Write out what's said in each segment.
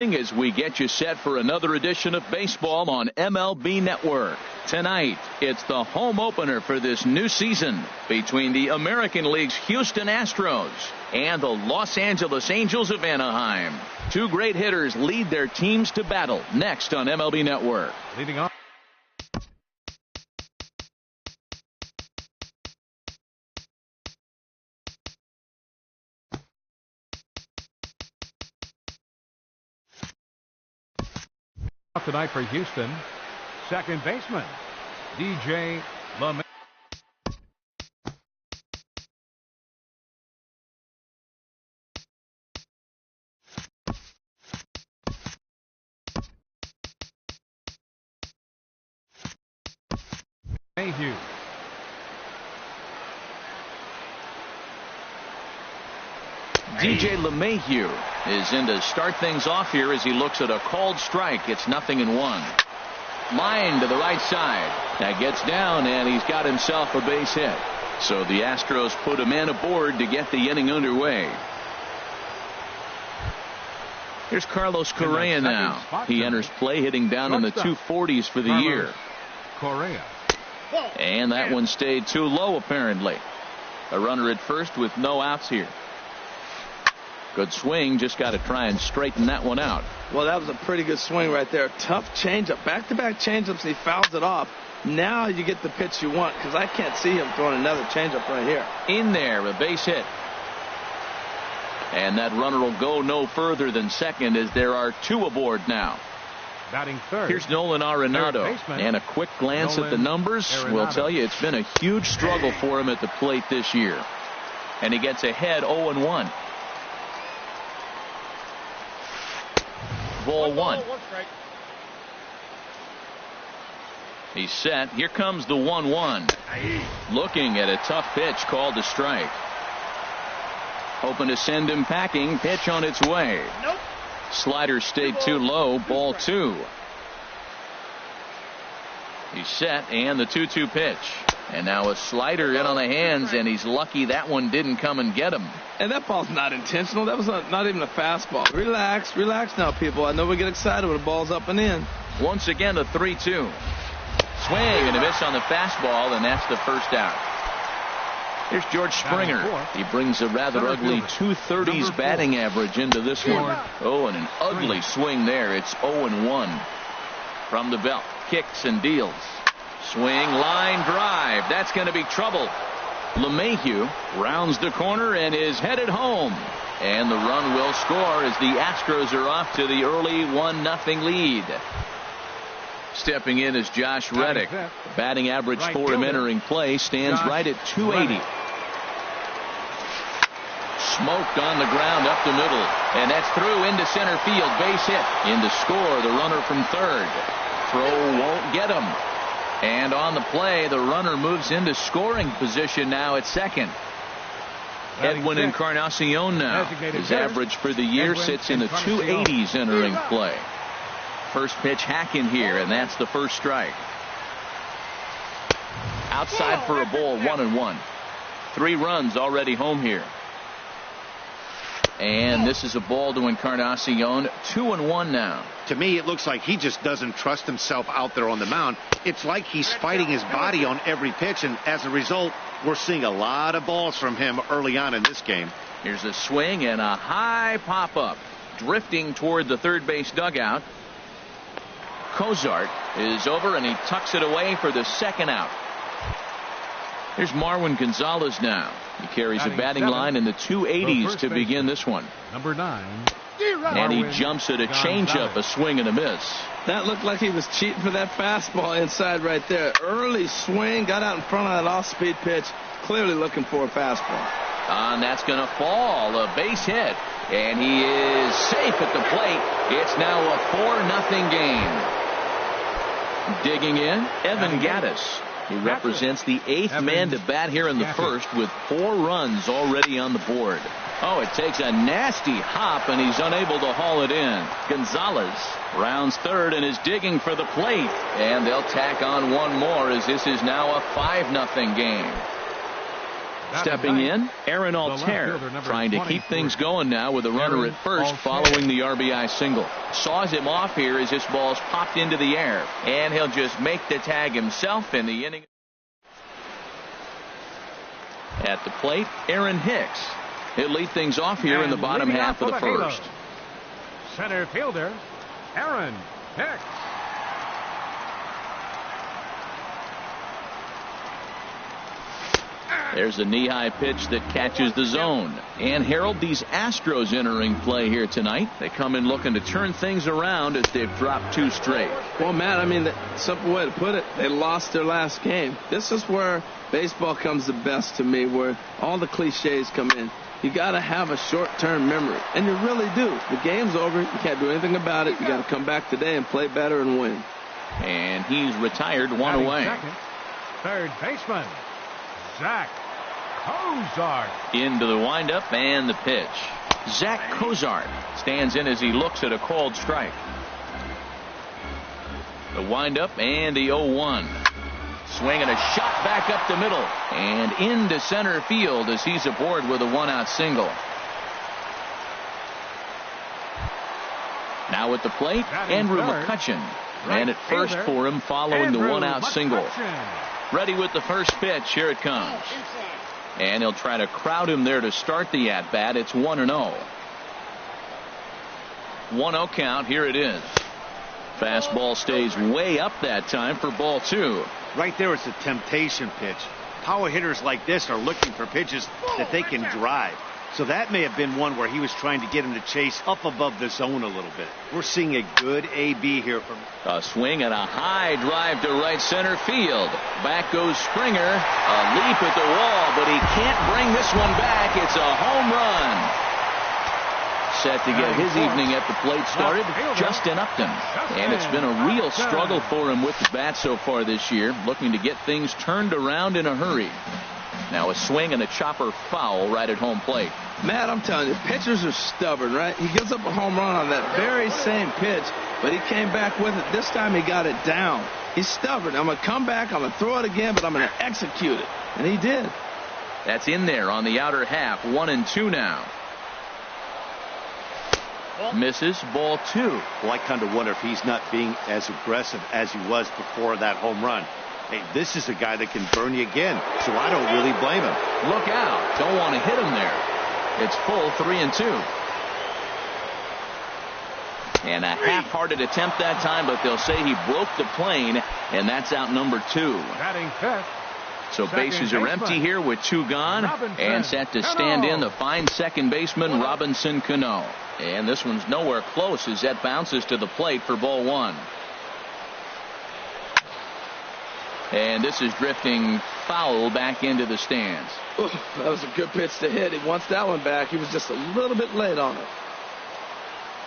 As we get you set for another edition of baseball on MLB Network. Tonight, it's the home opener for this new season between the American League's Houston Astros and the Los Angeles Angels of Anaheim. Two great hitters lead their teams to battle next on MLB Network. Leading off. Tonight for Houston, second baseman DJ LeMahieu. DJ LeMahieu is in to start things off here as he looks at a called strike. It's 0-1. Line to the right side. That gets down, and he's got himself a base hit. So the Astros put a man aboard to get the inning underway. Here's Carlos Correa now. He enters play hitting down in the 240s for the year. Correa. And that one stayed too low apparently. A runner at first with no outs here. Good swing, just got to try and straighten that one out. Well, that was a pretty good swing right there. Tough changeup, back-to-back changeups. He fouls it off. Now you get the pitch you want, because I can't see him throwing another changeup right here. In there, a base hit. And that runner will go no further than second as there are two aboard now. Batting third. Here's Nolan Arenado, and a quick glance at the numbers will tell you it's been a huge struggle for him at the plate this year. And he gets ahead 0-1. Ball one. He's set. Here comes the 1-1. Looking at a tough pitch called a strike. Hoping to send him packing. Pitch on its way. Nope. Slider stayed too low. Ball two. He's set, and the 2-2 pitch. And now a slider in on the hands, and he's lucky that one didn't come and get him. And that ball's not intentional. That was not even a fastball. Relax now, people. I know we get excited when the ball's up and in. Once again, a 3-2. Swing and a miss on the fastball, and that's the first out. Here's George Springer. He brings a rather ugly 230s batting average into this one. Oh, and an ugly swing there. It's 0-1. From the belt, kicks and deals. Swing, line drive. That's going to be trouble. LeMahieu rounds the corner and is headed home. And the run will score as the Astros are off to the early 1-0 lead. Stepping in is Josh Reddick. The batting average for him entering play stands right at 280. Smoked on the ground up the middle. And that's through into center field. Base hit. In to score the runner from third. Throw won't get him. And on the play, the runner moves into scoring position now at second. Edwin Encarnacion now. His average for the year sits in the 280s entering play. First pitch hack in here, and that's the first strike. Outside for a ball, 1-1. 3 runs already home here. And this is a ball to Encarnacion. 2-1 now. To me, it looks like he just doesn't trust himself out there on the mound. It's like he's fighting his body on every pitch, and as a result, we're seeing a lot of balls from him early on in this game. Here's a swing and a high pop-up. Drifting toward the third base dugout. Cozart is over, and he tucks it away for the second out. Here's Marwin Gonzalez now. He carries a batting line in the 280s to begin this one. Number 9. And he jumps at a changeup, a swing and a miss. That looked like he was cheating for that fastball inside right there. Early swing, got out in front of that off-speed pitch. Clearly looking for a fastball. And that's going to fall. A base hit. And he is safe at the plate. It's now a 4-0 game. Digging in, Evan Gattis. He represents the 8th man to bat here in the first with 4 runs already on the board. Oh, it takes a nasty hop, and he's unable to haul it in. Gonzalez rounds third and is digging for the plate. And they'll tack on one more as this is now a 5-0 game. Stepping in, Aaron Altair, trying to keep things going now with a runner at first following the RBI single. Saws him off here as this ball's popped into the air, and he'll just make the tag himself in the inning. At the plate, Aaron Hicks. He'll lead things off here in the bottom half of the first. Center fielder, Aaron Hicks. There's a knee-high pitch that catches the zone. And Harold, these Astros entering play here tonight. They come in looking to turn things around as they've dropped 2 straight. Well, Matt, I mean, the simple way to put it, they lost their last game. This is where baseball comes the best to me, where all the cliches come in. You got to have a short-term memory, and you really do. The game's over. You can't do anything about it. You got to come back today and play better and win. And he's retired, 1 away. Second, third baseman, Zach Cozart. Into the windup and the pitch. Zach Cozart stands in as he looks at a called strike. The windup and the 0-1. Swing and a shot back up the middle and into center field as he's aboard with a 1-out single. Now at the plate, Andrew McCutchen. Ran at first for him following the 1-out single. Ready with the first pitch. Here it comes. And he'll try to crowd him there to start the at-bat. It's 1-0. 1-0 count. Here it is. Fastball stays way up that time for ball 2. Right there, it's a temptation pitch. Power hitters like this are looking for pitches that they can drive. So that may have been one where he was trying to get him to chase up above the zone a little bit. We're seeing a good AB here from a swing and a high drive to right center field. Back goes Springer. A leap at the wall, but he can't bring this one back. It's a home run. Set to get his evening at the plate started, Justin Upton. And it's been a real struggle for him with the bat so far this year, looking to get things turned around in a hurry. Now a swing and a chopper foul right at home plate. Matt, I'm telling you, pitchers are stubborn, right? He gives up a home run on that very same pitch, but he came back with it. This time he got it down. He's stubborn. I'm going to come back, I'm going to throw it again, but I'm going to execute it. And he did. That's in there on the outer half. 1-2 now. Misses, ball 2. Well, I kind of wonder if he's not being as aggressive as he was before that home run. Hey, this is a guy that can burn you again, so I don't really blame him. Look out. Don't want to hit him there. It's full 3-2. And a half-hearted attempt that time, but they'll say he broke the plane, and that's out number 2. Batting fifth. So bases are empty here with 2 gone, and set to stand in the fine second baseman Robinson Cano. And this one's nowhere close as that bounces to the plate for ball 1. And this is drifting foul back into the stands. Ooh, that was a good pitch to hit. He wants that one back. He was just a little bit late on it.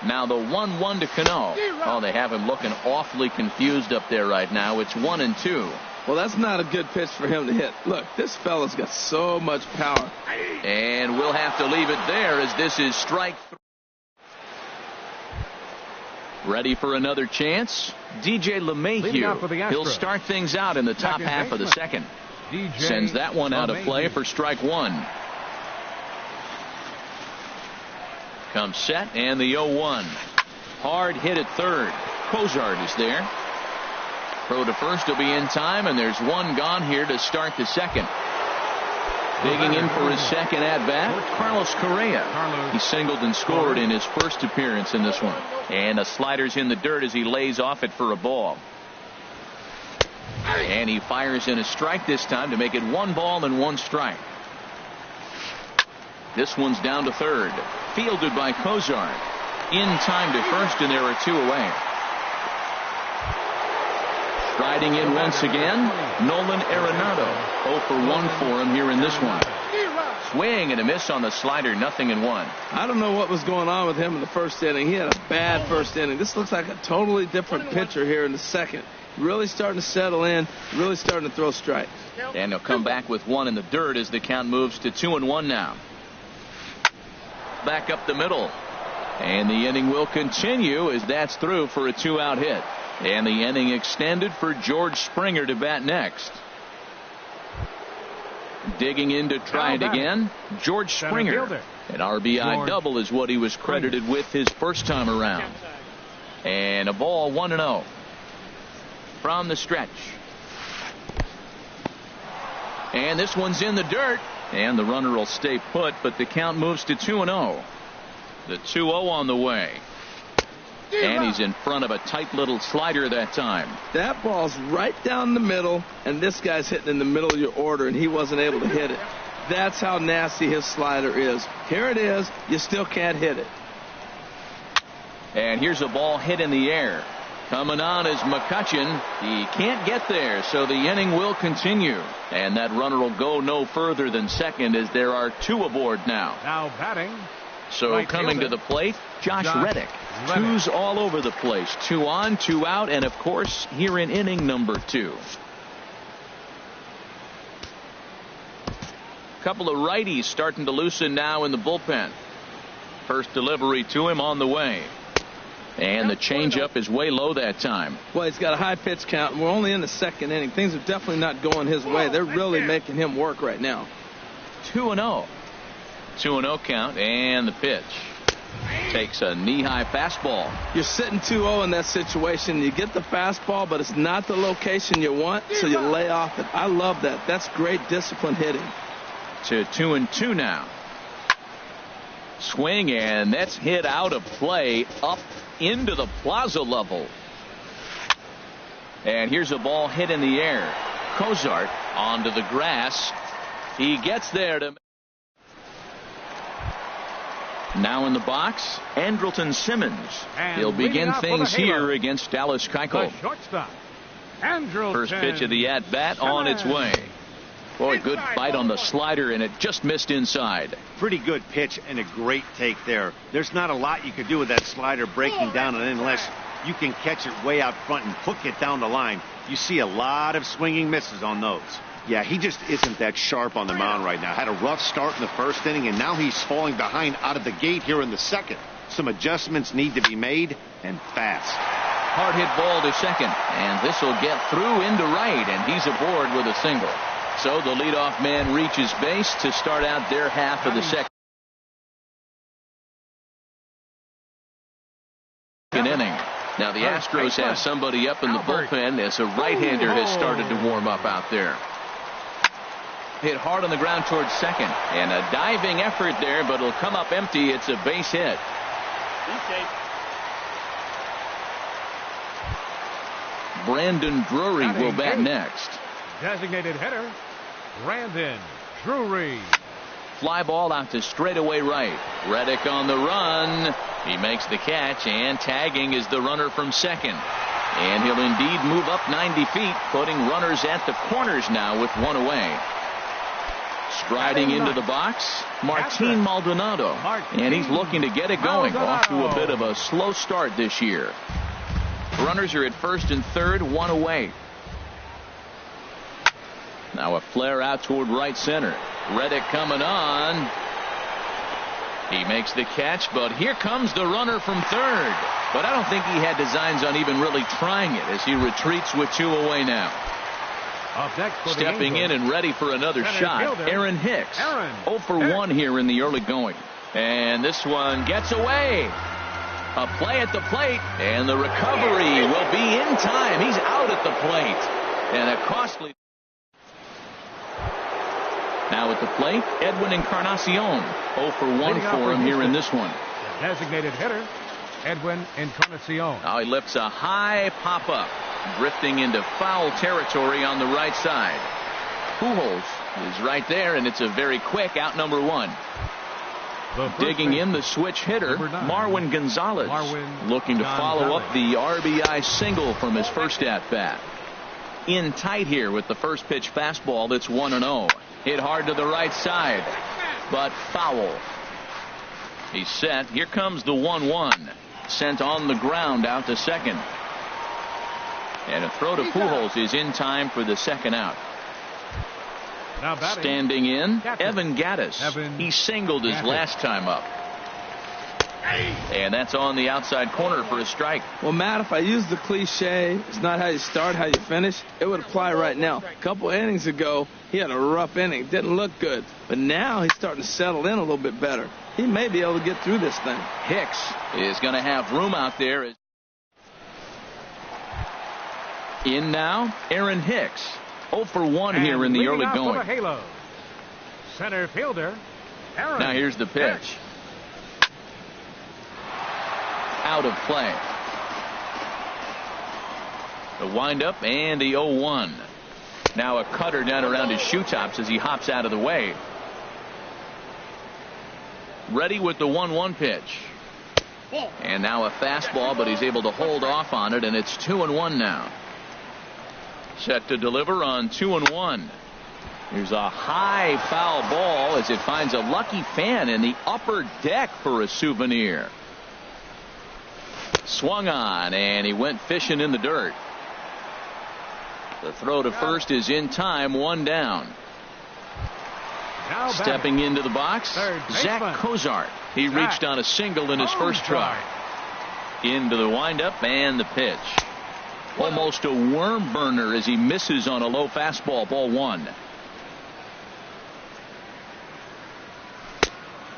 Now the 1-1 to Cano. Oh, they have him looking awfully confused up there right now. It's 1-2. Well, that's not a good pitch for him to hit. Look, this fella's got so much power. And we'll have to leave it there as this is strike 3. Ready for another chance? DJ LeMahieu. He'll start things out in the top half of the second. Sends that one out of play for strike 1. Comes set and the 0-1. Hard hit at third. Cozart is there. Throw to first will be in time, and there's 1 gone here to start the second. Digging in for his second at-bat, Carlos Correa. He singled and scored in his first appearance in this one. And a slider's in the dirt as he lays off it for a ball. And he fires in a strike this time to make it 1 ball and 1 strike. This one's down to third. Fielded by Cozart. In time to first, and there are 2 away. Striding in once again, Nolan Arenado. 0 for 1 for him here in this one. Swing and a miss on the slider, 0-1. I don't know what was going on with him in the first inning. He had a bad first inning. This looks like a totally different pitcher here in the second. Really starting to settle in, really starting to throw strikes. And he'll come back with 1 in the dirt as the count moves to 2-1 now. Back up the middle. And the inning will continue as that's through for a 2-out hit. And the inning extended for George Springer to bat next. Digging in to try it again, George Springer. An RBI double is what he was credited with his first time around. And a ball 1-0 from the stretch. And this one's in the dirt. And the runner will stay put, but the count moves to 2-0. The 2-0 on the way. And he's in front of a tight little slider that time. That ball's right down the middle, and this guy's hitting in the middle of your order, and he wasn't able to hit it. That's how nasty his slider is. Here it is. You still can't hit it. And here's a ball hit in the air. Coming on is McCutchen. He can't get there, so the inning will continue. And that runner will go no further than second as there are two aboard now. Now batting. So right coming fielder, to the plate, Josh Reddick. Twos all over the place. 2 on, 2 out, and of course here in inning number 2. Couple of righties starting to loosen now in the bullpen. First delivery to him on the way. And the changeup is way low that time. Well, he's got a high pitch count, and we're only in the second inning. Things are definitely not going his way. They're really making him work right now. 2-0. 2-0 count, and the pitch. Takes a knee-high fastball. You're sitting 2-0 in that situation. You get the fastball, but it's not the location you want, so you lay off it. I love that. That's great disciplined hitting. To 2-2 now. Swing, and that's hit out of play up into the plaza level. And here's a ball hit in the air. Cozart onto the grass. He gets there to. Now in the box, Andrelton Simmons. And he'll begin things here halo. against Dallas Keuchel. Shortstop. Andrelton First pitch of the at-bat on its way. Boy, good bite on the slider, and it just missed inside. Pretty good pitch and a great take there. There's not a lot you could do with that slider breaking down, and unless you can catch it way out front and hook it down the line, you see a lot of swinging misses on those. Yeah, he just isn't that sharp on the mound right now. Had a rough start in the first inning, and now he's falling behind out of the gate here in the second. Some adjustments need to be made, and fast. Hard hit ball to second, and this will get through into right, and he's aboard with a single. So the leadoff man reaches base to start out their half of the second inning. Now the Astros have somebody up in the bullpen as a right-hander has started to warm up out there. Hit hard on the ground towards second, and a diving effort there, but it'll come up empty. It's a base hit. Brandon Drury will bat next. Designated hitter, Brandon Drury. Fly ball out to straightaway right. Reddick on the run. He makes the catch, and tagging is the runner from second. And he'll indeed move up 90 feet, putting runners at the corners now with one away. Striding into the box, Martin Maldonado. And he's looking to get it going. Off to a bit of a slow start this year. Runners are at first and third, one away. Now a flare out toward right center. Reddick coming on. He makes the catch, but here comes the runner from third. But I don't think he had designs on even really trying it as he retreats with two away now. Stepping in and ready for another shot, Aaron Hicks. 0 for 1 here in the early going. And this one gets away. A play at the plate, and the recovery will be in time. He's out at the plate. And a costly. Now at the plate, Edwin Encarnacion. 0 for 1 for him here in this one. Designated hitter, Edwin Encarnacion. Now he lifts a high pop-up, drifting into foul territory on the right side. Pujols is right there, and it's a very quick out number 1. Digging in the switch hitter, Marwin Gonzalez, looking to follow up the RBI single from his first at-bat. In tight here with the first pitch fastball that's 1-0. Hit hard to the right side, but foul. He's set. Here comes the 1-1. Sent on the ground out to second. And a throw to Pujols is in time for the second out. Now batting, standing in, Evan Gattis. He singled his last time up. And that's on the outside corner for a strike. Well, Matt, if I use the cliche, it's not how you start, how you finish, it would apply right now. A couple innings ago, he had a rough inning. Didn't look good. But now he's starting to settle in a little bit better. He may be able to get through this thing. Hicks is going to have room out there. In now, Aaron Hicks. 0 for 1 here in the early going. For the Halos, center fielder, Aaron. Now here's the pitch. Out of play. The windup and the 0-1. Now a cutter down around his shoe tops as he hops out of the way. Ready with the 1-1 pitch. And now a fastball, but he's able to hold off on it, and it's 2-1 now. Set to deliver on 2-1. Here's a high foul ball as it finds a lucky fan in the upper deck for a souvenir. Swung on, and he went fishing in the dirt. The throw to first is in time, 1 down. Stepping into the box, Zach Cozart. He reached on a single in his first try. Into the windup and the pitch. Almost a worm burner as he misses on a low fastball, ball 1.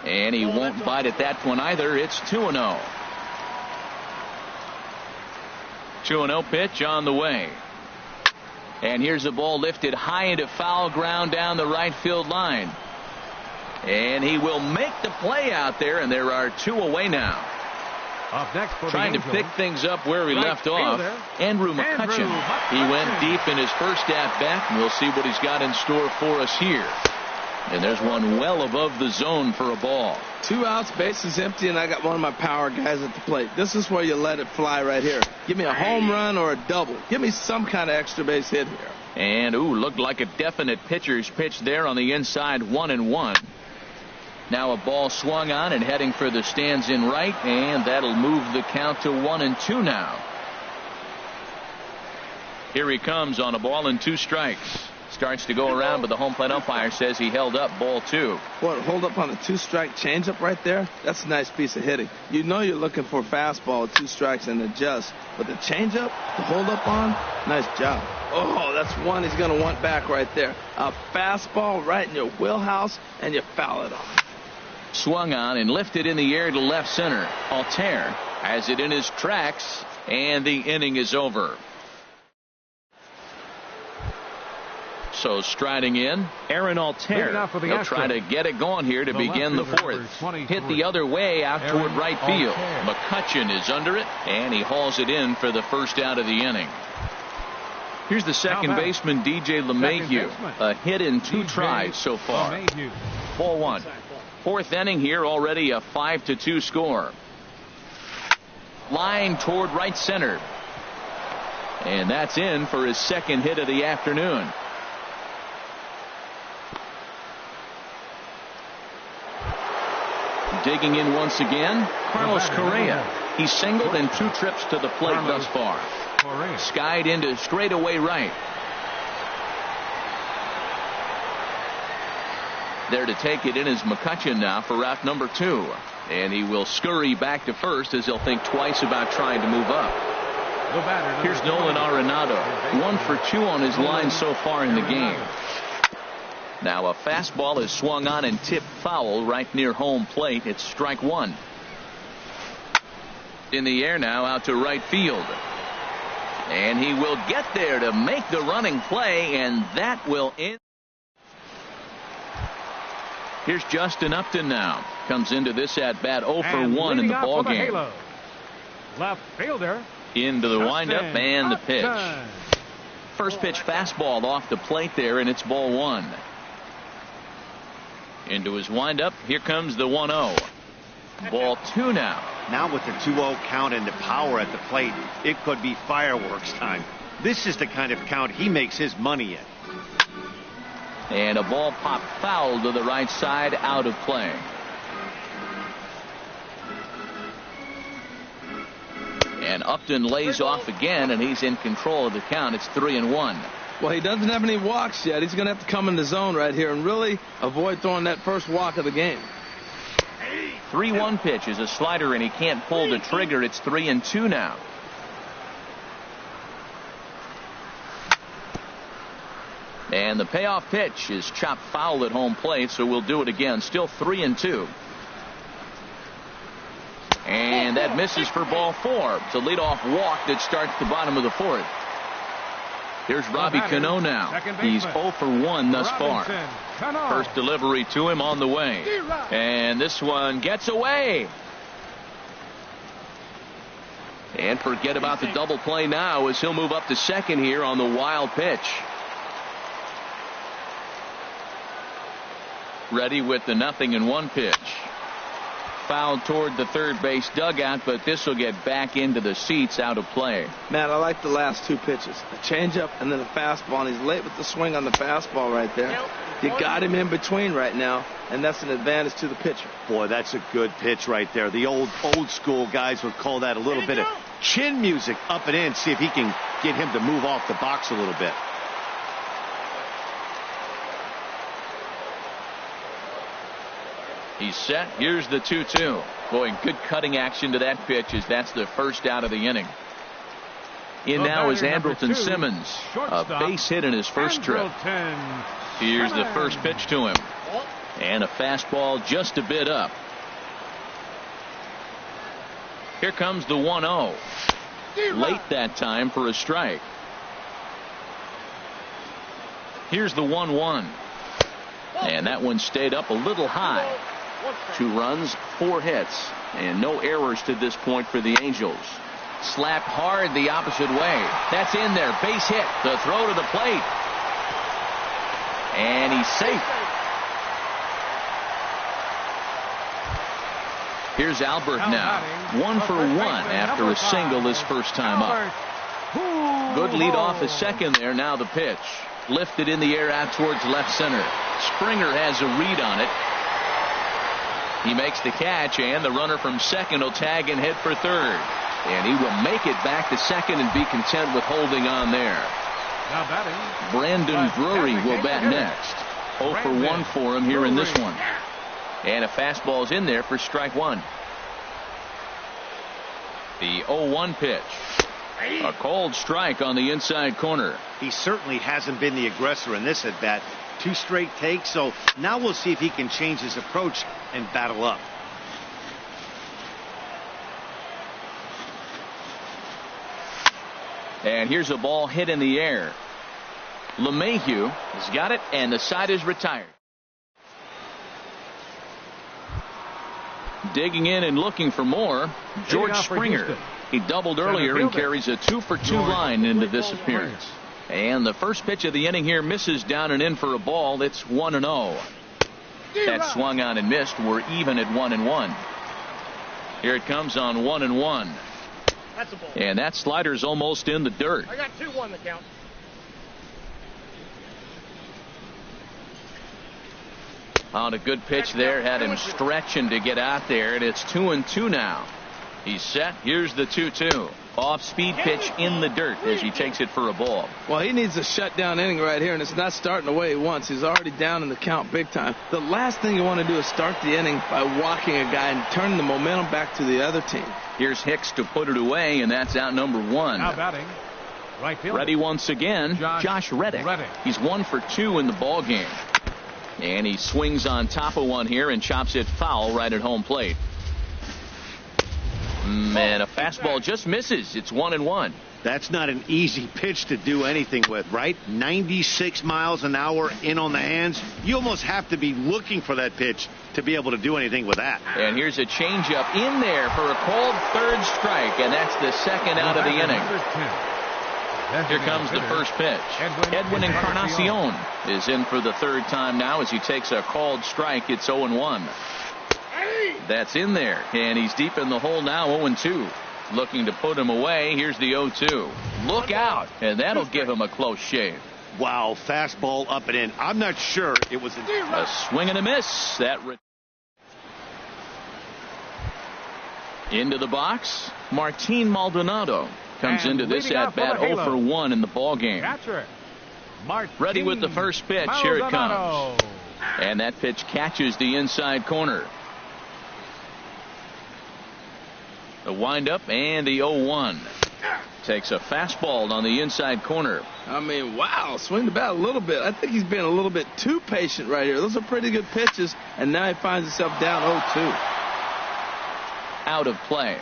And he won't bite at that one either. It's 2-0. 2-0 pitch on the way. And here's the ball lifted high into foul ground down the right field line. And he will make the play out there, and there are 2 away now. Up next for trying to pick things up where he left off. Andrew McCutchen. He went deep in his first at bat, and we'll see what he's got in store for us here. And there's one well above the zone for a ball. 2 outs, bases empty, and I got one of my power guys at the plate. This is where you let it fly right here. Give me a home run or a double. Give me some kind of extra base hit here. And looked like a definite pitcher's pitch there on the inside, 1-1. Now a ball swung on and heading for the stands in right, and that'll move the count to 1-2 now. Here he comes on a ball and 2 strikes. Starts to go around, but the home plate umpire says he held up, ball 2. What, hold up on a 2-strike changeup right there? That's a nice piece of hitting. You know you're looking for a fastball with 2 strikes and adjust. But the changeup, to hold up on, nice job. Oh, that's one he's going to want back right there. A fastball right in your wheelhouse, and you foul it off. Swung on and lifted in the air to left center. Altair has it in his tracks, and the inning is over. So striding in, Aaron Altair. He'll try to get it going here to begin the 4th. Hit the other way out toward right field. McCutchen is under it, and he hauls it in for the first out of the inning. Here's the second baseman, DJ LeMahieu. A hit in 2 tries so far. Ball 1. 4th inning here, already a 5-2 score. Line toward right center. And that's in for his second hit of the afternoon. Digging in once again, Carlos Correa. He's singled in 2 trips to the plate thus far. Skied into straightaway right. There to take it in is McCutchen now for route number 2. And he will scurry back to first as he'll think twice about trying to move up. Here's Nolan Arenado. 1 for 2 on his line so far in the game. Now a fastball is swung on and tipped foul right near home plate. It's strike 1. In the air now out to right field. And he will get there to make the running play, and that will end. Here's Justin Upton now. Comes into this at bat 0 for 1 in the ball game. Left fielder. Into the windup and the pitch. First pitch fastball off the plate there, and it's ball 1. Into his windup. Here comes the 1-0. Ball 2 now. Now with the 2-0 count and the power at the plate, it could be fireworks time. This is the kind of count he makes his money in. And a ball popped foul to the right side, out of play. And Upton lays off again, and he's in control of the count. It's 3-1. Well, he doesn't have any walks yet. He's going to have to come in the zone right here and really avoid throwing that first walk of the game. 3-1 pitch is a slider, and he can't pull the trigger. It's 3-2 now. And the payoff pitch is chopped foul at home plate, so we'll do it again. Still 3-2. And that misses for ball 4. It's a leadoff walk that starts the bottom of the 4th. Here's Robbie Cano now. He's 0 for 1 thus far. First delivery to him on the way. And this one gets away. And forget about the double play now as he'll move up to second here on the wild pitch. Ready with the 0-1 pitch. Fouled toward the third base dugout, but this will get back into the seats, out of play. Matt, I like the last 2 pitches. A changeup and then a fastball, and he's late with the swing on the fastball right there. You got him in between right now, and that's an advantage to the pitcher. Boy, that's a good pitch right there. The old school guys would call that a little bit of chin music up and in, see if he can get him to move off the box a little bit. He's set. Here's the 2-2. Boy, good cutting action to that pitch as that's the first out of the inning. In now is Andrelton Simmons. A base hit in his first trip. Here's the first pitch to him. And a fastball just a bit up. Here comes the 1-0. Late that time for a strike. Here's the 1-1. And that one stayed up a little high. 2 runs, 4 hits, and no errors to this point for the Angels. Slapped hard the opposite way. That's in there. Base hit. The throw to the plate. And he's safe. Here's Albert now. 1 for 1 after a single his first time up. Good lead off a second there. Now the pitch. Lifted in the air out towards left center. Springer has a read on it. He makes the catch, and the runner from second will tag and head for third. And he will make it back to second and be content with holding on there. Now batting, Brandon Drury will bat next. 0 for 1 for him here in this one. And a fastball's in there for strike 1. The 0-1 pitch. A cold strike on the inside corner. He certainly hasn't been the aggressor in this at bat. 2 straight takes, so now we'll see if he can change his approach and battle up. And here's a ball hit in the air. LeMahieu has got it, and the side is retired. Digging in and looking for more, George Springer. He doubled earlier and carries a 2 for 2 line into this appearance. And the first pitch of the inning here misses down and in for a ball. It's 1-0. That swung on and missed. We're even at 1-1. Here it comes on 1-1. That's a ball. And that slider's almost in the dirt. I got 2-1 the count. On a good pitch there. Had him stretching to get out there. And it's 2-2 now. He's set. Here's the 2-2. Off-speed pitch in the dirt as he takes it for a ball. Well, he needs a shutdown inning right here, and it's not starting the way he wants. He's already down in the count big time. The last thing you want to do is start the inning by walking a guy and turn the momentum back to the other team. Here's Hicks to put it away, and that's out number 1. Now batting, right field. Ready once again, Josh Reddick. He's 1 for 2 in the ball game. And he swings on top of one here and chops it foul right at home plate. And a fastball just misses. It's 1-1. That's not an easy pitch to do anything with, right? 96 miles an hour in on the hands. You almost have to be looking for that pitch to be able to do anything with that. And here's a changeup in there for a called third strike, and that's the second out of the inning. Here comes the first pitch. Edwin Encarnacion is in for the third time now as he takes a called strike. It's 0-1. That's in there, and he's deep in the hole now, 0-2. Looking to put him away. Here's the 0-2. Look out, and that'll give him a close shave. Wow, fastball up and in. I'm not sure it was a swing and a miss. Into the box, Martin Maldonado comes into this at bat 0 for 1 in the ball game. Ready with the first pitch. Here it comes. And that pitch catches the inside corner. The windup and the 0-1. Takes a fastball on the inside corner. I mean, wow, swing the bat a little bit. I think he's being a little bit too patient right here. Those are pretty good pitches, and now he finds himself down 0-2. Out of play.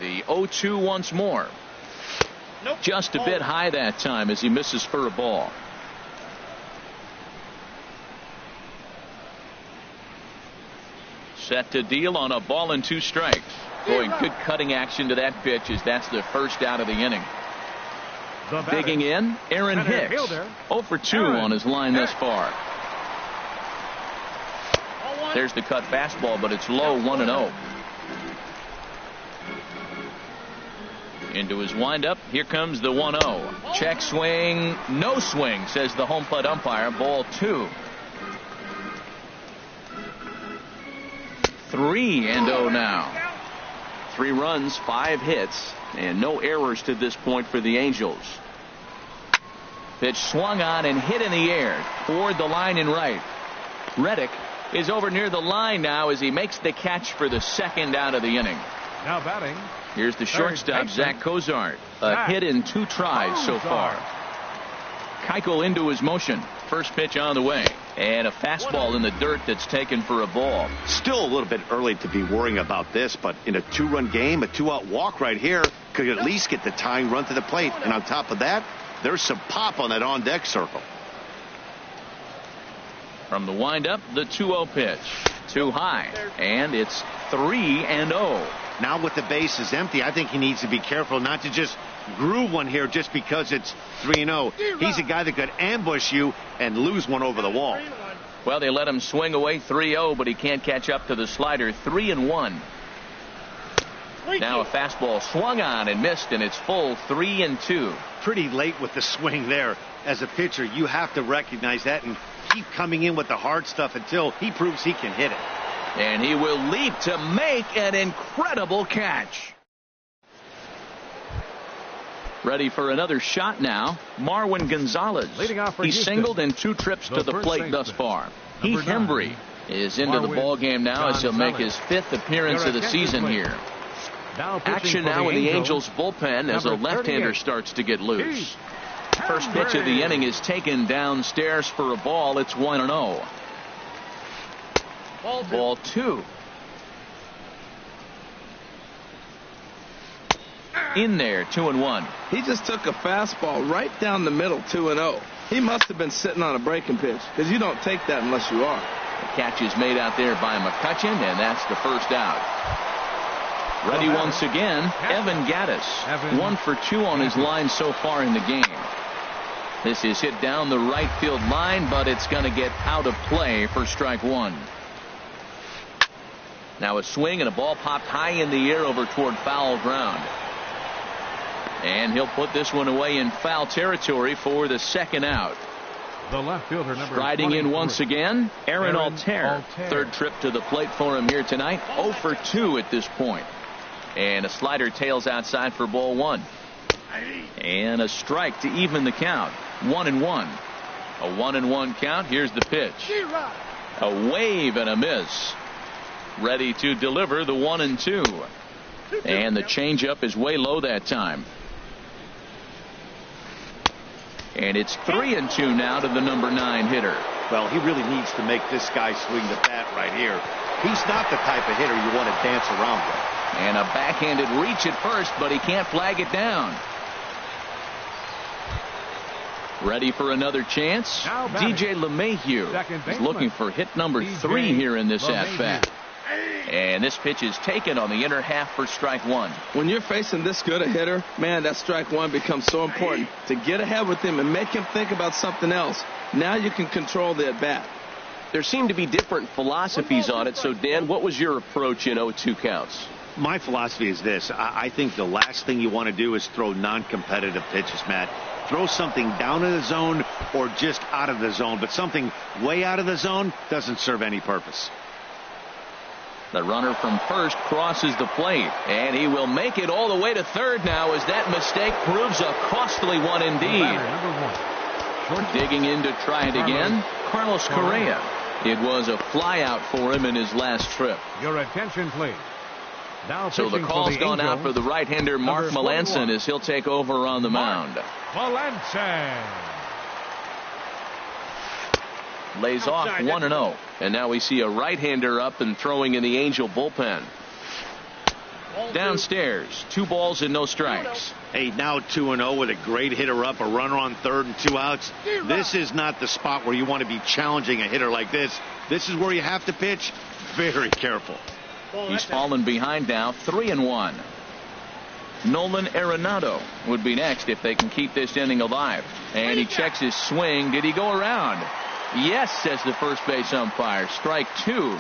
The 0-2 once more. Nope. Just a bit high that time as he misses for a ball. Set to deal on a ball and 2 strikes. Boy, good cutting action to that pitch as that's the first out of the inning. Digging in, Aaron Hicks. 0 for 2 on his line thus far. There's the cut fastball, but it's low, 1-0. Into his windup. Here comes the 1-0. Check swing. No swing, says the home plate umpire. Ball 2. 3-0 now. 3 runs, 5 hits, and no errors to this point for the Angels. Pitch swung on and hit in the air toward the line and right. Reddick is over near the line now as he makes the catch for the second out of the inning. Now batting. Here's the shortstop, Zach Cozart. A hit in 2 tries so far. Keuchel into his motion. First pitch on the way. And a fastball in the dirt that's taken for a ball. Still a little bit early to be worrying about this, but in a 2-run game, a 2-out walk right here could at least get the tying run to the plate. And on top of that, there's some pop on that on-deck circle. From the windup, the 2-0 pitch. Too high. And it's 3-0. Now with the bases empty, I think he needs to be careful not to just groove one here just because it's 3-0. He's a guy that could ambush you and lose one over the wall. Well, they let him swing away 3-0, but he can't catch up to the slider. 3-1. Now a fastball swung on and missed, and it's full 3-2. Pretty late with the swing there. As a pitcher, you have to recognize that and keep coming in with the hard stuff until he proves he can hit it. And he will leap to make an incredible catch. Ready for another shot now. Marwin Gonzalez. Leading off for He's Houston. singled in 2 trips to the plate thus far. Heath Hembry is into the ball game now as he'll make his 5th appearance of the season here. Action now in the Angels bullpen as a left-hander starts to get loose. First pitch of the inning is taken downstairs for a ball. It's 1-0. Ball 2. In there, 2-1. He just took a fastball right down the middle, 2-0. He must have been sitting on a breaking pitch because you don't take that unless you are. The catch is made out there by McCutchen, and that's the first out. Ready once again, Evan Gattis. 1 for 2 on his line so far in the game. This is hit down the right field line, but it's going to get out of play for strike 1. Now a swing and a ball popped high in the air over toward foul ground. And he'll put this one away in foul territory for the second out. The left fielder, number Striding 23. in once again, Aaron Altair. Third trip to the plate for him here tonight. 0 for 2 at this point. And a slider tails outside for ball 1. And a strike to even the count. 1-1. A 1-1 count. Here's the pitch. A wave and a miss. Ready to deliver the 1-2. And the changeup is way low that time. And it's 3-2 now to the number 9 hitter. Well, he really needs to make this guy swing the bat right here. He's not the type of hitter you want to dance around with. And a backhanded reach at first, but he can't flag it down. Ready for another chance? DJ LeMahieu is looking for hit number 3 here in this at-bat. And this pitch is taken on the inner half for strike 1. When you're facing this good a hitter, man, that strike 1 becomes so important. To get ahead with him and make him think about something else. Now you can control the at-bat. There seem to be different philosophies on it. So, Dan, what was your approach in 0-2 counts? My philosophy is this. I think the last thing you want to do is throw non-competitive pitches, Matt. Throw something down in the zone or just out of the zone. But something way out of the zone doesn't serve any purpose. The runner from first crosses the plate, and he will make it all the way to third now as that mistake proves a costly one indeed. Digging in to try it again, Carlos Correa. It was a flyout for him in his last trip. Your attention, please. Now So the call's gone out for the right-hander Mark Melanson as he'll take over on the mound. Melanson Lays off 1-0. And now we see a right-hander up and throwing in the Angel bullpen. Downstairs, 2 balls and no strikes. Hey, now 2-0 with a great hitter up, a runner on third and 2 outs. This is not the spot where you want to be challenging a hitter like this. This is where you have to pitch very careful. He's fallen behind now, 3-1. Nolan Arenado would be next if they can keep this inning alive. And he checks his swing. Did he go around? Yes, says the first base umpire. Strike 2.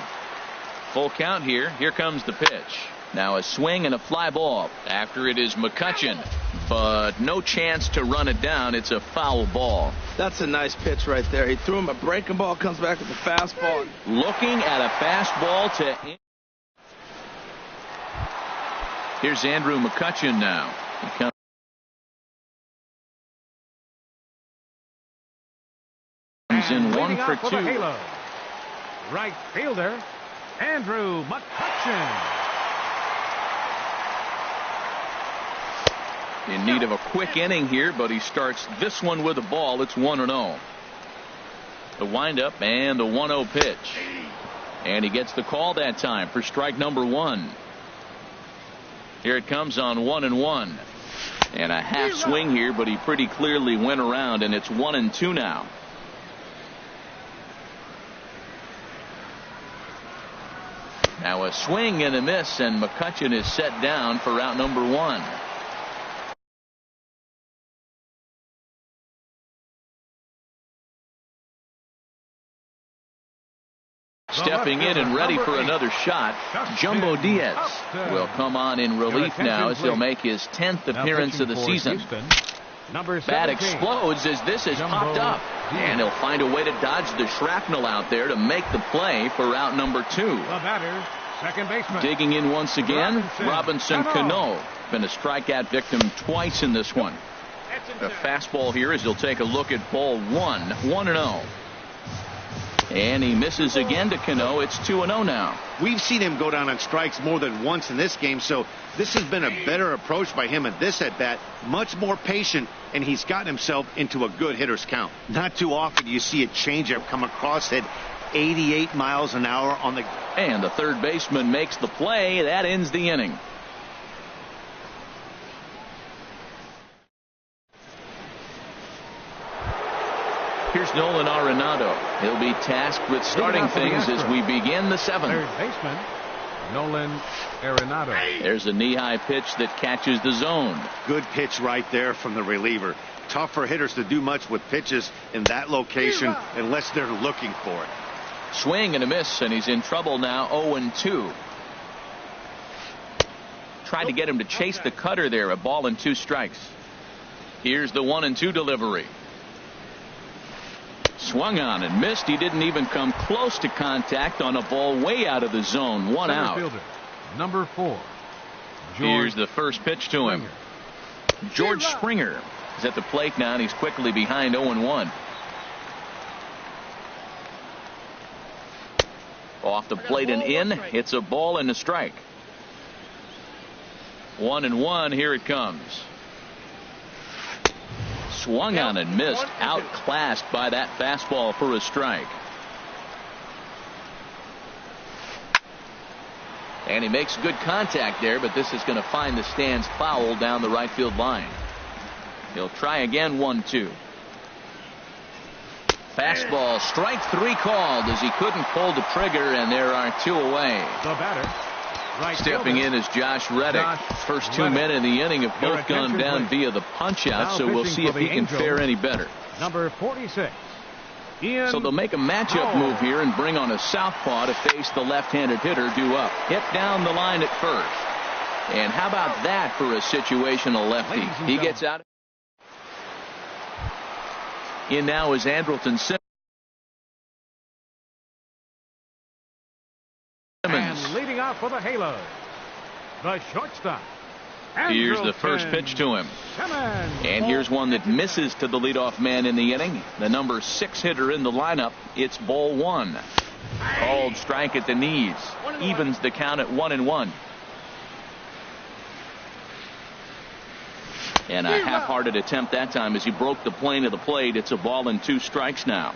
Full count here. Here comes the pitch. Now a swing and a fly ball after it is McCutchen, but no chance to run it down. It's a foul ball. That's a nice pitch right there. He threw him a breaking ball, comes back with a fastball. Looking at a fastball to. Here's Andrew McCutchen now. He comes in 1 for 2. Right fielder Andrew McCutchen. In need of a quick inning here, but he starts this one with a ball. It's 1-0. The windup and the 1-0 pitch. And he gets the call that time for strike number 1. Here it comes on 1-1. And a half swing here, but he pretty clearly went around, and it's 1-2 now. Now a swing and a miss, and McCutchen is set down for out number 1. Stepping in and ready for another shot, Jumbo Diaz will come on in relief now as he'll make his 10th appearance of the season. Bat explodes as this has popped up, and he'll find a way to dodge the shrapnel out there to make the play for out number 2. The batter, second baseman. Digging in once again, Robinson Cano. Been a strikeout victim twice in this one. A fastball here as he'll take a look at ball 1, 1-0. And he misses again to Cano. It's 2-0 now. We've seen him go down on strikes more than once in this game, so this has been a better approach by him at this at bat. Much more patient, and he's gotten himself into a good hitter's count. Not too often you see a changeup come across at 88 miles an hour on the. And the third baseman makes the play. That ends the inning. Here's Nolan Arenado. He'll be tasked with starting things as we begin the 7th. Third baseman Nolan Arenado. There's a knee-high pitch that catches the zone. Good pitch right there from the reliever. Tough for hitters to do much with pitches in that location unless they're looking for it. Swing and a miss, and he's in trouble now. 0-2. Tried to get him to chase the cutter there. A ball and 2 strikes. Here's the 1-2 delivery. Swung on and missed. He didn't even come close to contact on a ball way out of the zone. 1 out. Fielder, number 4. Here's the first pitch to him. George Springer is at the plate now, and he's quickly behind 0-1. Off the plate and in. It's a ball and a strike. 1-1. Here it comes. Swung on and missed. Outclassed by that fastball for a strike. And he makes good contact there, but this is going to find the stands foul down the right field line. He'll try again. 1-2. Fastball, strike 3 called as he couldn't pull the trigger, and there are 2 away. The batter, right stepping in is Josh Reddick. First 2 men in the inning have both gone down via the punch out, so we'll see if he can fare any better. Number 46. So they'll make a matchup move here and bring on a southpaw to face the left-handed hitter due up. Hit down the line at first. And how about that for a situational lefty? He gets out. In now is Andrelton Simmons. And leading off for the Halos, the shortstop. Here's the first pitch to him. And here's one that misses to the leadoff man in the inning. The number 6 hitter in the lineup. It's ball 1. Called strike at the knees. Evens the count at 1-1. And a half-hearted attempt that time as he broke the plane of the plate. It's a ball and 2 strikes now.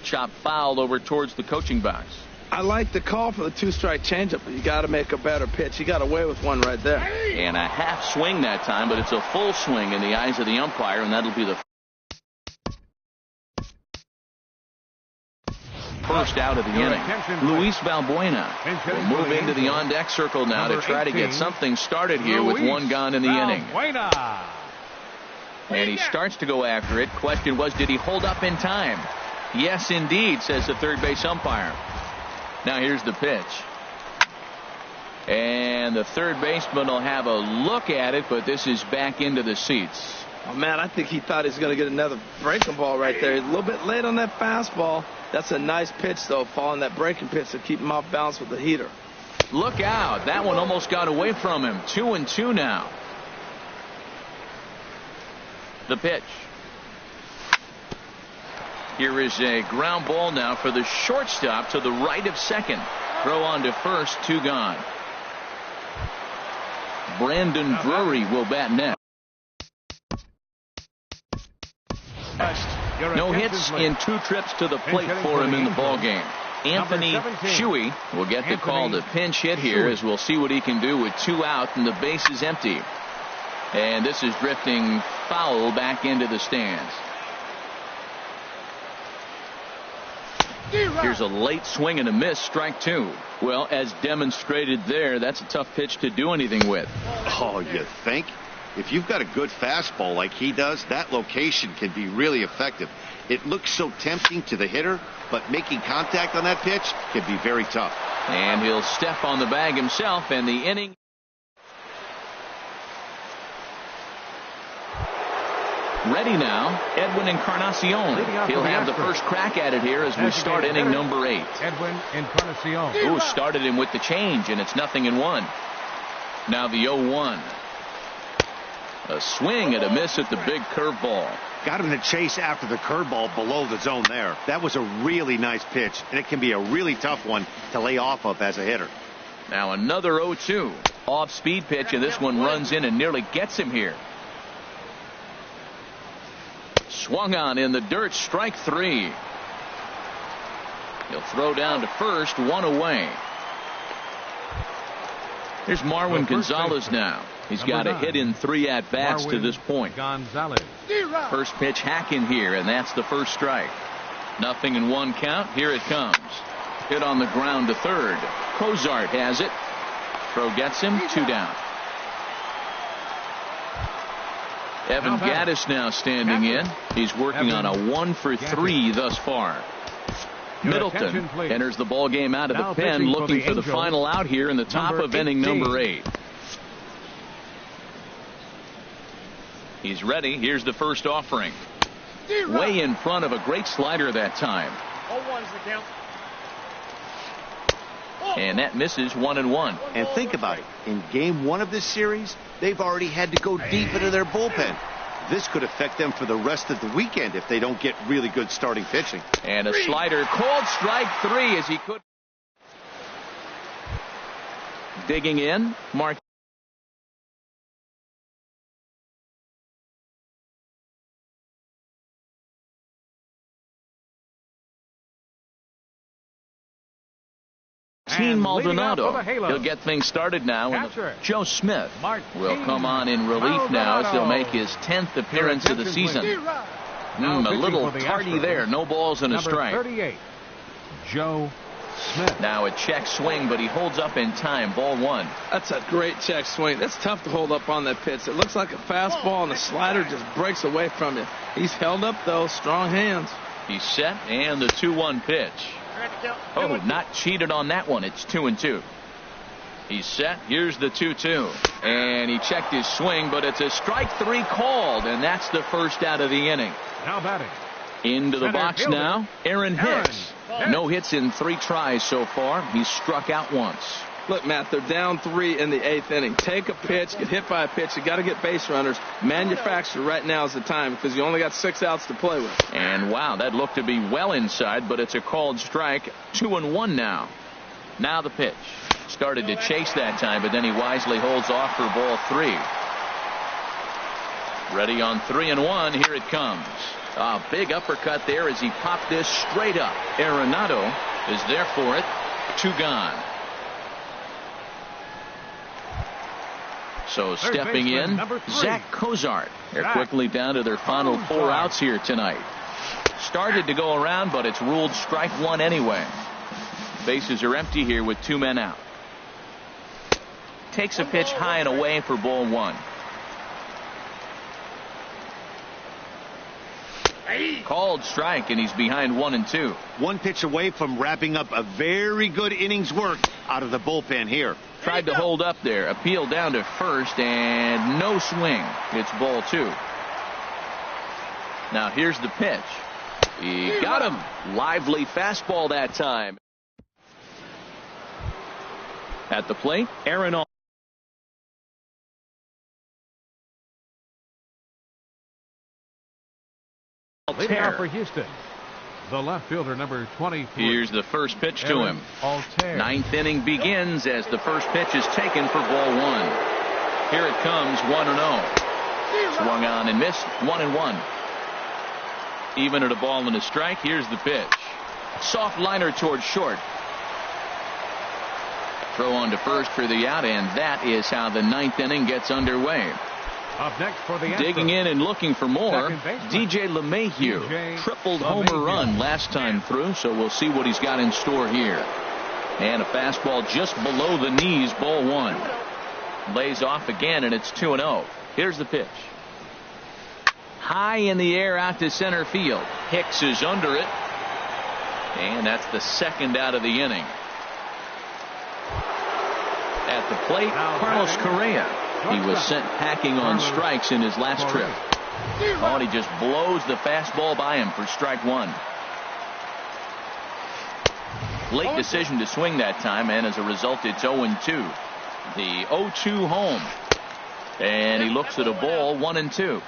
Chop foul over towards the coaching box. I like the call for the 2-strike changeup, but you got to make a better pitch. He got away with one right there. And a half swing that time, but it's a full swing in the eyes of the umpire, and that'll be the first out of the inning. Luis Valbuena will move into the on-deck circle now to try to get something started here with 1 gone in the inning. And he starts to go after it. Question was, did he hold up in time? Yes, indeed, says the third base umpire. Now here's the pitch. And the third baseman will have a look at it, but this is back into the seats. Oh, man, I think he thought he was going to get another breaking ball right there. He's a little bit late on that fastball. That's a nice pitch, though, following that breaking pitch to keep him off balance with the heater. Look out. That one almost got away from him. 2-2 now. The pitch. Here is a ground ball now for the shortstop to the right of second. Throw on to first, 2 gone. Brandon Drury will bat next. No hits in 2 trips to the plate for him in the ballgame. Anthony Shuey will get the call to pinch hit here, as we'll see what he can do with 2 out and the base is empty. And this is drifting foul back into the stands. Here's a late swing and a miss, strike 2. Well, as demonstrated there, that's a tough pitch to do anything with. Oh, you think? If you've got a good fastball like he does, that location can be really effective. It looks so tempting to the hitter, but making contact on that pitch can be very tough. And he'll step on the bag himself, and the inning. Ready now, Edwin Encarnacion. He'll have the first crack at it here as we start inning number 8. Edwin Encarnacion. Who started him with the change, and it's 0-1. Now the 0-1. A swing and a miss at the big curveball. Got him to chase after the curveball below the zone there. That was a really nice pitch, and it can be a really tough one to lay off of as a hitter. Now another 0-2. Off-speed pitch, and this one runs in and nearly gets him here. Swung on in the dirt, strike 3. He'll throw down to first, 1 away. Here's Marwin Gonzalez now. He's got a hit in 3 at-bats to this point. Gonzalez. First pitch hacking here, and that's the first strike. 0-1 count. Here it comes. Hit on the ground to third. Cozart has it. Throw gets him, 2 down. Evan Gattis now standing in. He's working on a 1-for-3 thus far. Middleton enters the ball game out of the pen, looking for the final out here in the top of inning number 8. He's ready. Here's the first offering. Way in front of a great slider that time. 0-1's the count. And that misses, 1-1. And think about it. In game 1 of this series, they've already had to go deep into their bullpen. This could affect them for the rest of the weekend if they don't get really good starting pitching. And a slider, called strike 3 as he could. Digging in, Mark. Maldonado. He'll get things started now. And Joe Smith will come on in relief now as he'll make his 10th appearance of the season. A little tardy there. No balls and a strike. 38. Joe Smith. Now a check swing, but he holds up in time. Ball 1. That's a great check swing. That's tough to hold up on that pitch. It looks like a fastball, and the slider just breaks away from you. He's held up, though. Strong hands. He's set, and the 2-1 pitch. Oh, not cheated on that one. It's 2-2. He's set. Here's the 2-2. And he checked his swing, but it's a strike 3 called, and that's the first out of the inning. Now batting. Into the box now, Aaron Hicks. No hits in 3 tries so far. He's struck out once. Look, Matt, they're down 3 in the 8th inning. Take a pitch, get hit by a pitch. You got to get base runners. Manufacture right now is the time because you only got 6 outs to play with. And wow, that looked to be well inside, but it's a called strike. 2-1 now. Now the pitch. Started to chase that time, but then he wisely holds off for ball 3. Ready on 3-1. Here it comes. A big uppercut there as he popped this straight up. Arenado is there for it. 2 gone. So stepping in, Zach Cozart. They're quickly down to their final 4 outs here tonight. Started to go around, but it's ruled strike 1 anyway. Bases are empty here with 2 men out. Takes a pitch high and away for ball 1. Called strike, and he's behind 1-2. 1 pitch away from wrapping up a very good innings work out of the bullpen here. Tried to hold up there. Appeal down to first, and no swing. It's ball 2. Now here's the pitch. He got him. Lively fastball that time. At the plate, Aaron. Leading off for Houston, the left fielder, number 23. Here's the first pitch to him. Altair. 9th inning begins as the first pitch is taken for ball 1. Here it comes, 1-0. Swung on and missed, 1-1. Even at a ball and a strike. Here's the pitch. Soft liner towards short. Throw on to first for the out, and that is how the 9th inning gets underway. Up next for the Digging in and looking for more, DJ LeMahieu. Tripled homer run last time through, so we'll see what he's got in store here. And a fastball just below the knees, ball 1. Lays off again, and it's 2-0. Here's the pitch. High in the air out to center field. Hicks is under it. And that's the 2nd out of the inning. At the plate, Carlos Correa. He was sent packing on strikes in his last trip. Oh, and he just blows the fastball by him for strike 1. Late decision to swing that time, and as a result, it's 0-2. The 0-2 home. And he looks at a ball, 1-2.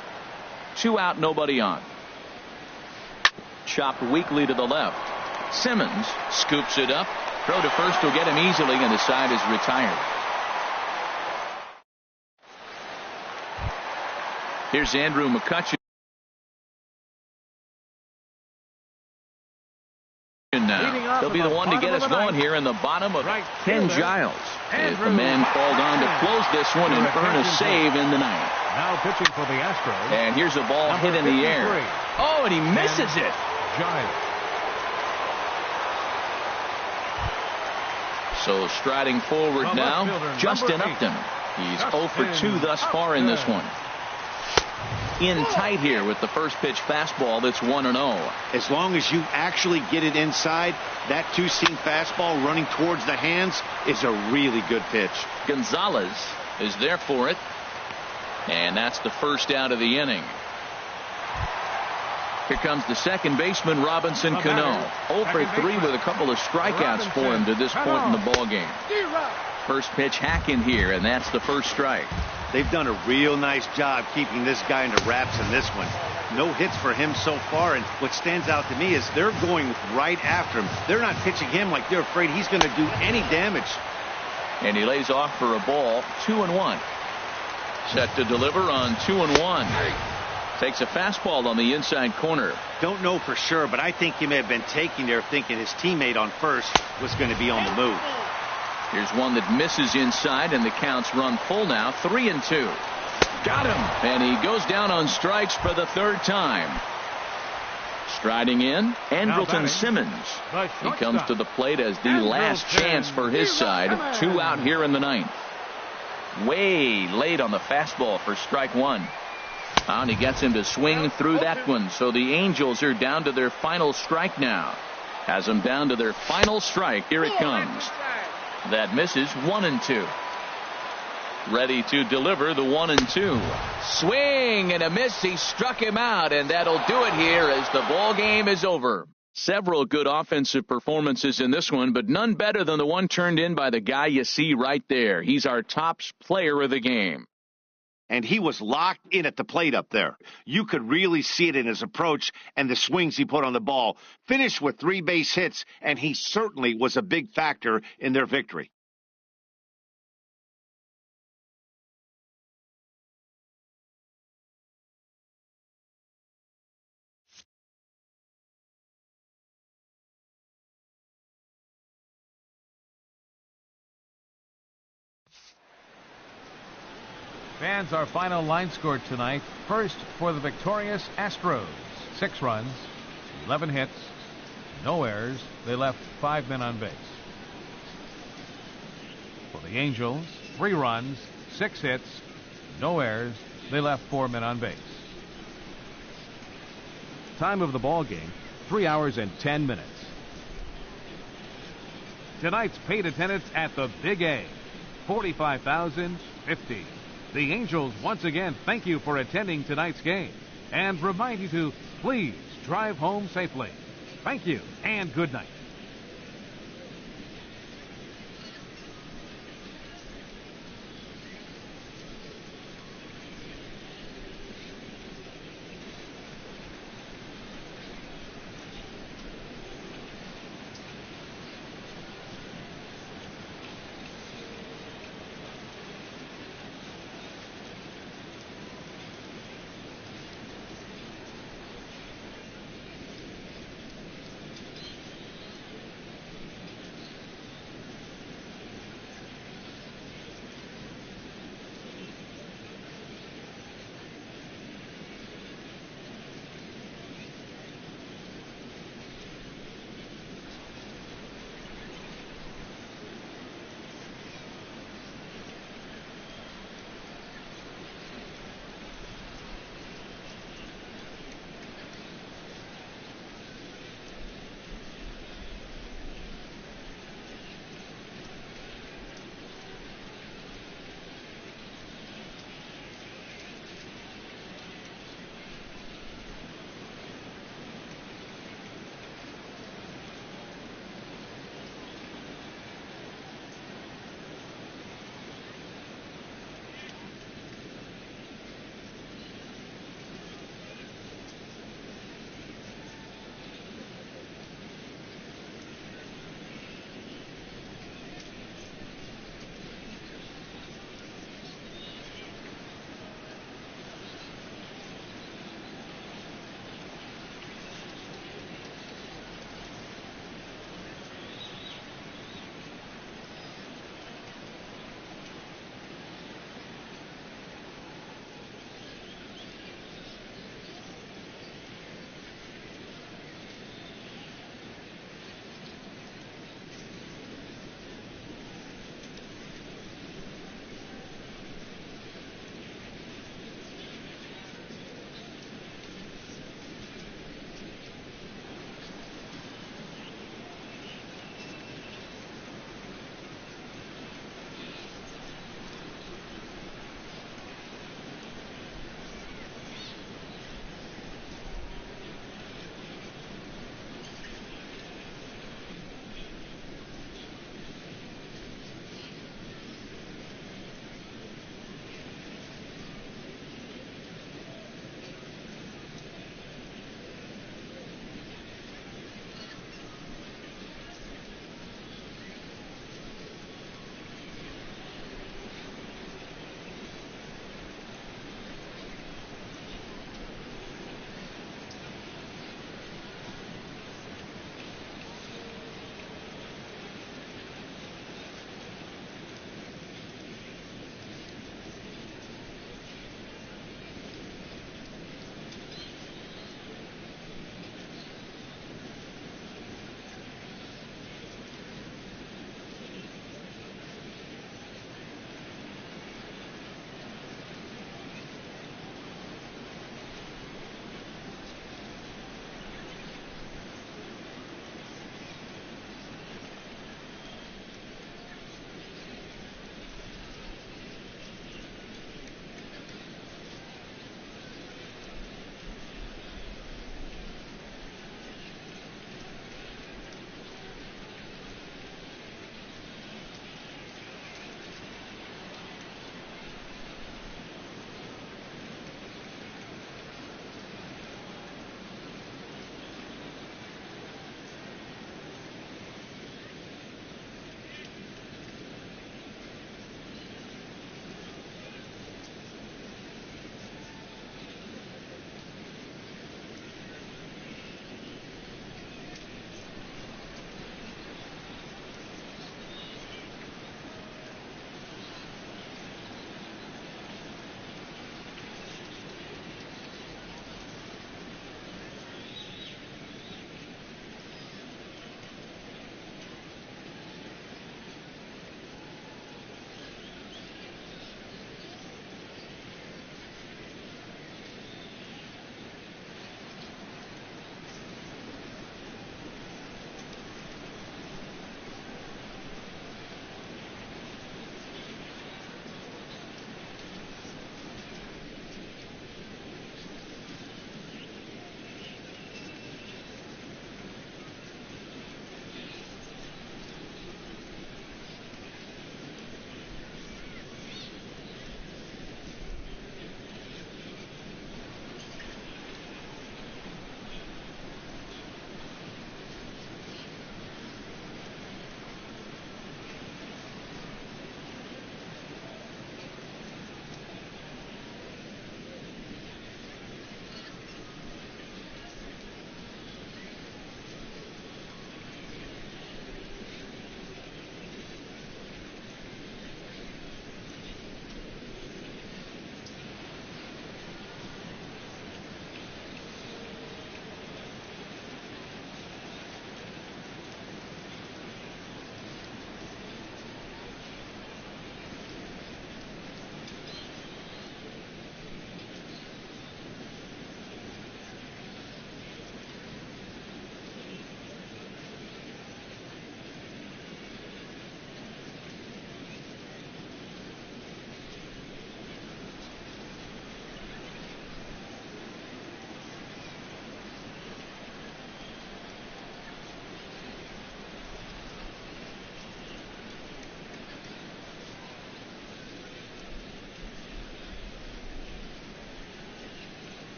2 out, nobody on. Chopped weakly to the left. Simmons scoops it up. Throw to first will get him easily, and the side is retired. Here's Andrew McCutchen now. He'll be the one to get us going here in the bottom of Ken Giles. If the man called on to close this one and earn a save in the 9th. Now pitching for the Astros. And here's a ball hit in the air. Oh, and he misses it. Giles. So striding forward now, Justin Upton. He's 0 for 2 thus far in this one. In tight here with the first pitch fastball that's 1-0. As long as you actually get it inside, that 2-seam fastball running towards the hands is a really good pitch. Gonzalez is there for it. And that's the first out of the inning. Here comes the second baseman, Robinson Cano. 0 for 3 with a couple of strikeouts for him to this point in the ballgame. First pitch hack in here, and that's the first strike. They've done a real nice job keeping this guy into wraps in this one. No hits for him so far, and what stands out to me is they're going right after him. They're not pitching him like they're afraid he's going to do any damage. And he lays off for a ball, 2-1. Set to deliver on 2-1. Takes a fastball on the inside corner. Don't know for sure, but I think he may have been taking there thinking his teammate on first was going to be on the move. Here's one that misses inside, and the counts run full now, 3-2. Got him! And he goes down on strikes for the 3rd time. Striding in, Andrelton Simmons. He comes to the plate as the last chance for his side. 2 out here in the 9th. Way late on the fastball for strike 1. And he gets him to swing through that one. So the Angels are down to their final strike now. Has them down to their final strike. Here it comes. That misses, 1-2. Ready to deliver the 1-2. Swing and a miss. He struck him out, and that'll do it here as the ball game is over. Several good offensive performances in this one, but none better than the one turned in by the guy you see right there. He's our top player of the game. and he was locked in at the plate up there. You could really see it in his approach and the swings he put on the ball. Finished with 3 base hits, and he certainly was a big factor in their victory. Fans, our final line score tonight. First for the victorious Astros. 6 runs, 11 hits, no errors. They left 5 men on base. For the Angels, 3 runs, 6 hits, no errors. They left 4 men on base. Time of the ball game, 3 hours and 10 minutes. Tonight's paid attendance at the Big A, 45,050. The Angels once again thank you for attending tonight's game and remind you to please drive home safely. Thank you and good night.